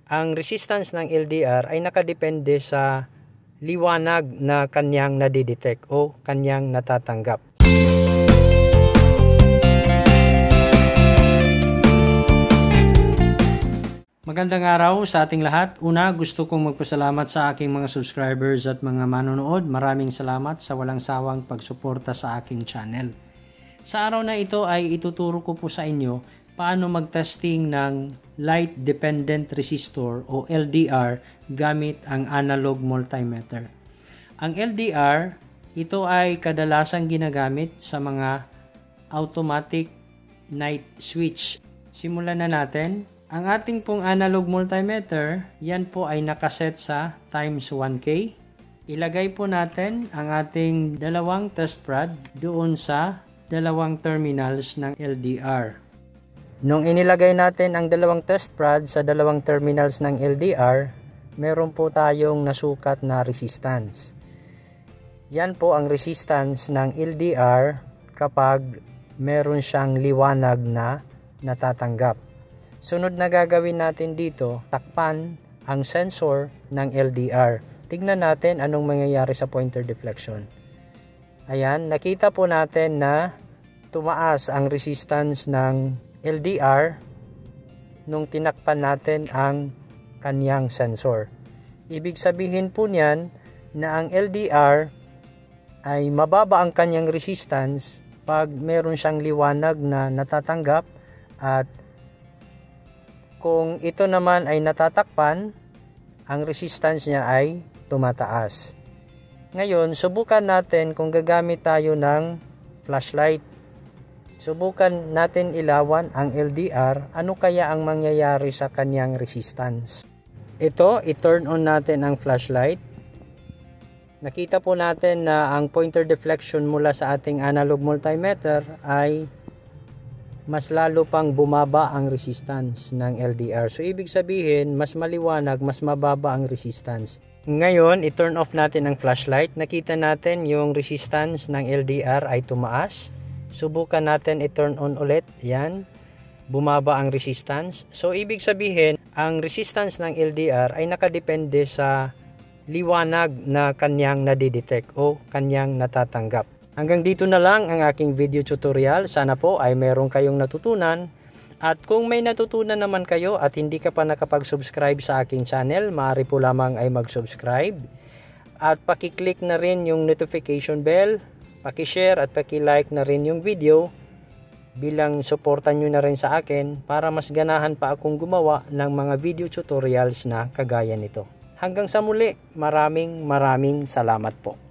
ang resistance ng LDR ay nakadepende sa liwanag na kanyang nadidetect o kanyang natatanggap. Magandang araw sa ating lahat. Una, gusto kong magpasalamat sa aking mga subscribers at mga manonood. Maraming salamat sa walang sawang pagsuporta sa aking channel. Sa araw na ito ay ituturo ko po sa inyo paano mag-testing ng light dependent resistor o LDR gamit ang analog multimeter. Ang LDR, ito ay kadalasang ginagamit sa mga automatic night switch. Simulan na natin. Ang ating pong analog multimeter, yan po ay nakaset sa times 1K. Ilagay po natin ang ating dalawang test rod doon sa dalawang terminals ng LDR. Nung inilagay natin ang dalawang test rod sa dalawang terminals ng LDR, meron po tayong nasukat na resistance. Yan po ang resistance ng LDR kapag meron siyang liwanag na natatanggap. Sunod na gagawin natin dito, takpan ang sensor ng LDR. Tignan natin anong mangyayari sa pointer deflection. Ayan, nakita po natin na tumaas ang resistance ng LDR nung tinakpan natin ang kanyang sensor. Ibig sabihin po niyan na ang LDR ay mababa ang kanyang resistance pag meron siyang liwanag na natatanggap, at kung ito naman ay natatakpan, ang resistance niya ay tumataas. Ngayon, subukan natin kung gagamit tayo ng flashlight. Subukan natin ilawan ang LDR, ano kaya ang mangyayari sa kanyang resistance. Ito, i-turn on natin ang flashlight. Nakita po natin na ang pointer deflection mula sa ating analog multimeter ay mas lalo pang bumaba ang resistance ng LDR. So, ibig sabihin, mas maliwanag, mas mababa ang resistance. Ngayon, i-turn off natin ang flashlight. Nakita natin yung resistance ng LDR ay tumaas. Subukan natin i-turn on ulit. Yan. Bumaba ang resistance. So, ibig sabihin, ang resistance ng LDR ay nakadepende sa liwanag na kanyang nadidetect o kanyang natatanggap. Hanggang dito na lang ang aking video tutorial. Sana po ay meron kayong natutunan. At kung may natutunan naman kayo at hindi ka pa nakapag-subscribe sa aking channel, maaari po lamang ay mag-subscribe. At pakiclick na rin yung notification bell, pakishare at pakilike na rin yung video bilang suporta nyo na rin sa akin para mas ganahan pa akong gumawa ng mga video tutorials na kagaya nito. Hanggang sa muli, maraming salamat po.